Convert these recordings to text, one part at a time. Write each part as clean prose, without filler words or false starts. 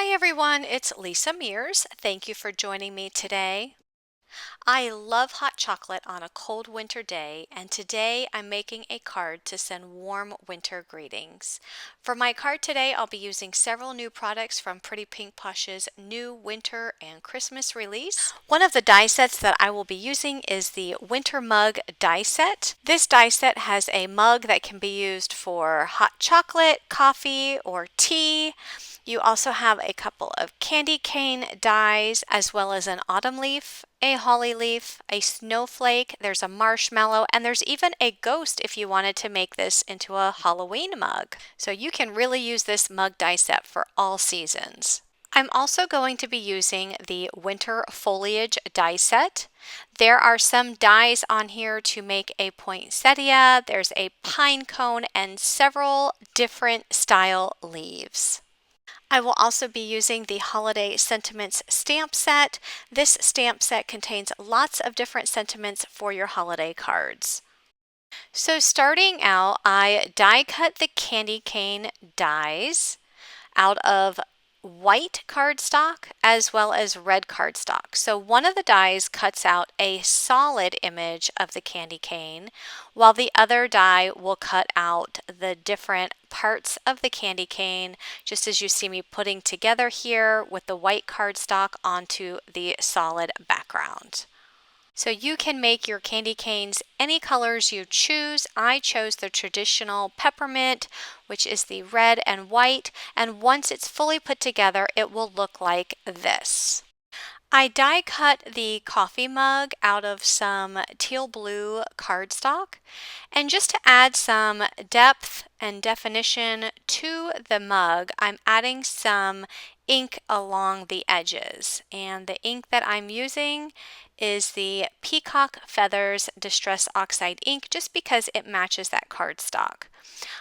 Hi everyone, it's Lisa Mears. Thank you for joining me today. I love hot chocolate on a cold winter day, and today I'm making a card to send warm winter greetings. For my card today, I'll be using several new products from Pretty Pink Posh's new winter and Christmas release. One of the die sets that I will be using is the Winter Mug die set. This die set has a mug that can be used for hot chocolate, coffee, or tea. You also have a couple of candy cane dies, as well as an autumn leaf, a holly leaf, a snowflake, there's a marshmallow, and there's even a ghost if you wanted to make this into a Halloween mug. So you can really use this mug die set for all seasons. I'm also going to be using the Winter Foliage die set. There are some dies on here to make a poinsettia, there's a pine cone, and several different style leaves. I will also be using the Holiday Sentiments stamp set. This stamp set contains lots of different sentiments for your holiday cards. So starting out, I die cut the candy cane dies out of white cardstock as well as red cardstock. So one of the dies cuts out a solid image of the candy cane, while the other die will cut out the different parts of the candy cane, just as you see me putting together here with the white cardstock onto the solid background. So you can make your candy canes any colors you choose. I chose the traditional peppermint, which is the red and white, and once it's fully put together, it will look like this. I die cut the coffee mug out of some teal blue cardstock, and just to add some depth and definition to the mug, I'm adding some ink along the edges, and the ink that I'm using is the Peacock Feathers Distress Oxide ink, just because it matches that cardstock.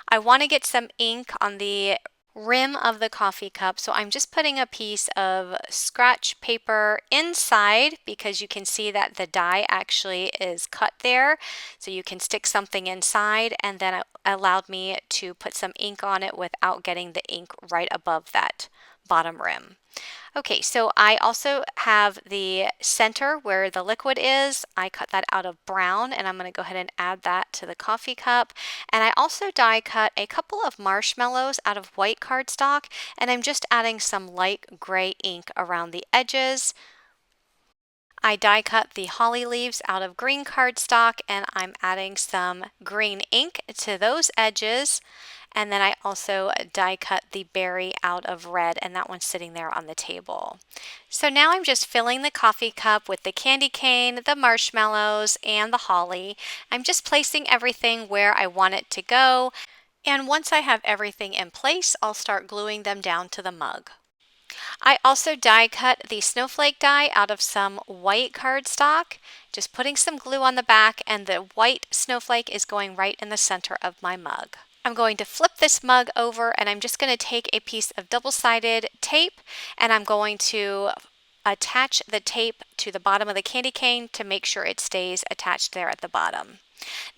I want to get some ink on the rim of the coffee cup, so I'm just putting a piece of scratch paper inside, because you can see that the die actually is cut there, so you can stick something inside, and then it allowed me to put some ink on it without getting the ink right above that bottom rim. Okay, so I also have the center where the liquid is. I cut that out of brown, and I'm going to go ahead and add that to the coffee cup. And I also die cut a couple of marshmallows out of white cardstock, and I'm just adding some light gray ink around the edges. I die cut the holly leaves out of green cardstock, and I'm adding some green ink to those edges. And then I also die cut the berry out of red, and that one's sitting there on the table. So now I'm just filling the coffee cup with the candy cane, the marshmallows, and the holly. I'm just placing everything where I want it to go. And once I have everything in place, I'll start gluing them down to the mug. I also die cut the snowflake die out of some white cardstock, just putting some glue on the back, and the white snowflake is going right in the center of my mug. I'm going to flip this mug over, and I'm just going to take a piece of double-sided tape, and I'm going to attach the tape to the bottom of the candy cane to make sure it stays attached there at the bottom.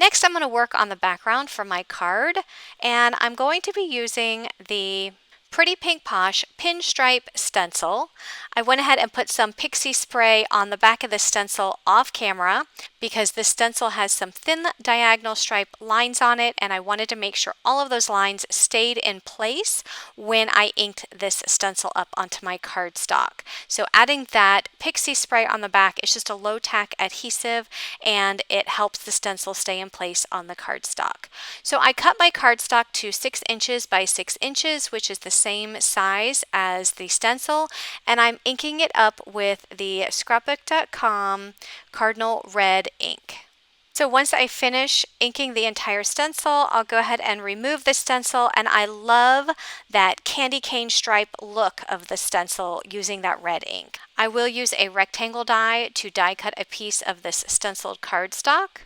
Next, I'm going to work on the background for my card, and I'm going to be using the Pretty Pink Posh Pinstripe stencil. I went ahead and put some Pixie Spray on the back of the stencil off camera, because this stencil has some thin diagonal stripe lines on it, and I wanted to make sure all of those lines stayed in place when I inked this stencil up onto my cardstock. So adding that Pixie Spray on the back is just a low tack adhesive, and it helps the stencil stay in place on the cardstock. So I cut my cardstock to 6 inches by 6 inches, which is the same size as the stencil, and I'm inking it up with the Scrapbook.com Cardinal Red Ink. So once I finish inking the entire stencil, I'll go ahead and remove the stencil, and I love that candy cane stripe look of the stencil using that red ink. I will use a rectangle die to die cut a piece of this stenciled cardstock.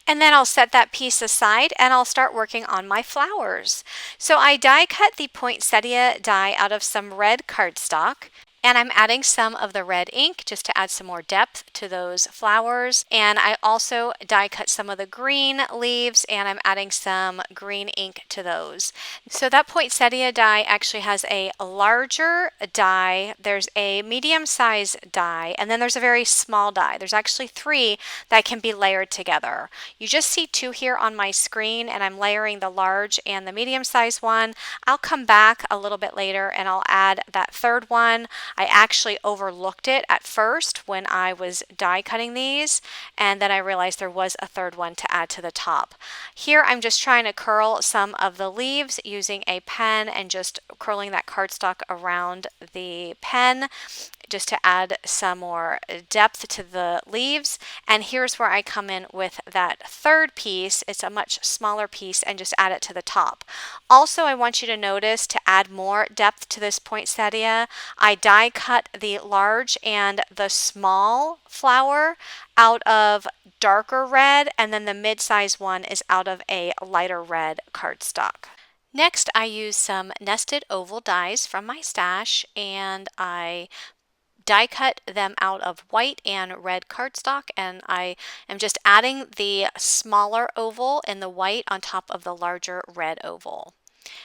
And then I'll set that piece aside, and I'll start working on my flowers. So I die cut the poinsettia die out of some red cardstock, And I'm adding some of the red ink just to add some more depth to those flowers. And I also die cut some of the green leaves, and I'm adding some green ink to those. So that poinsettia die actually has a larger die, there's a medium size die, and then there's a very small die. There's actually 3 that can be layered together. You just see 2 here on my screen, and I'm layering the large and the medium size one. I'll come back a little bit later and I'll add that 3rd one. I actually overlooked it at first when I was die cutting these, and then I realized there was a 3rd one to add to the top. Here I'm just trying to curl some of the leaves using a pen and just curling that cardstock around the pen just to add some more depth to the leaves. And here's where I come in with that 3rd piece. It's a much smaller piece, and just add it to the top. Also, I want you to notice to add more depth to this poinsettia, I die cut the large and the small flower out of darker red, and then the mid-size one is out of a lighter red cardstock. Next, I use some nested oval dies from my stash, and I die cut them out of white and red cardstock, and I am just adding the smaller oval in the white on top of the larger red oval.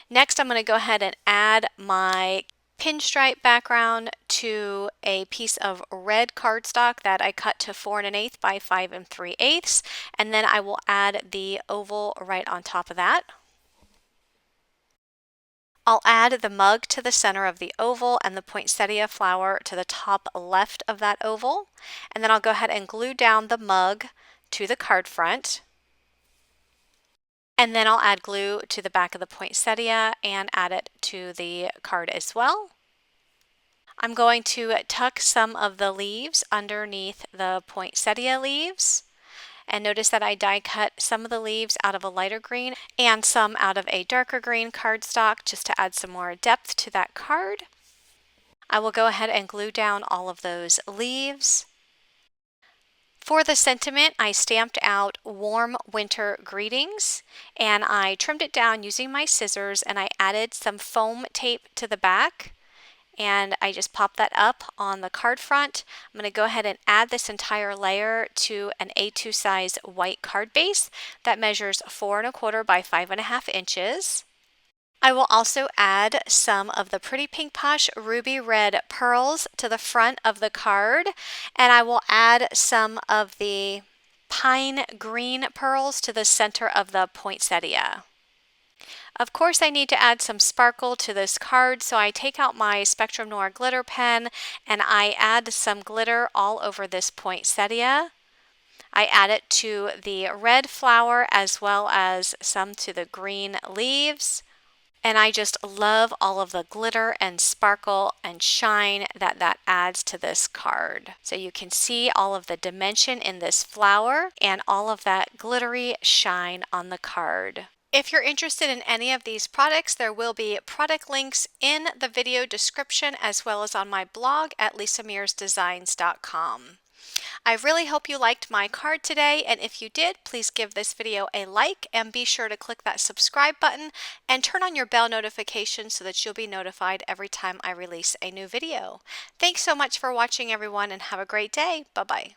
Next, I'm going to go ahead and add my pinstripe background to a piece of red cardstock that I cut to 4 1/8 by 5 3/8, and then I will add the oval right on top of that. I'll add the mug to the center of the oval and the poinsettia flower to the top left of that oval. And then I'll go ahead and glue down the mug to the card front. And then I'll add glue to the back of the poinsettia and add it to the card as well. I'm going to tuck some of the leaves underneath the poinsettia leaves. And notice that I die cut some of the leaves out of a lighter green and some out of a darker green cardstock just to add some more depth to that card. I will go ahead and glue down all of those leaves. For the sentiment, I stamped out warm winter greetings, and I trimmed it down using my scissors, and I added some foam tape to the back. And I just pop that up on the card front. I'm going to go ahead and add this entire layer to an A2 size white card base that measures 4 1/4 by 5 1/2 inches. I will also add some of the Pretty Pink Posh ruby red pearls to the front of the card, and I will add some of the pine green pearls to the center of the poinsettia. Of course, I need to add some sparkle to this card, so I take out my Spectrum Noir glitter pen and I add some glitter all over this poinsettia. I add it to the red flower as well as some to the green leaves. And I just love all of the glitter and sparkle and shine that adds to this card. So you can see all of the dimension in this flower and all of that glittery shine on the card. If you're interested in any of these products, there will be product links in the video description as well as on my blog at lisamearsdesigns.com. I really hope you liked my card today, and if you did, please give this video a like and be sure to click that subscribe button and turn on your bell notification so that you'll be notified every time I release a new video. Thanks so much for watching, everyone, and have a great day. Bye-bye.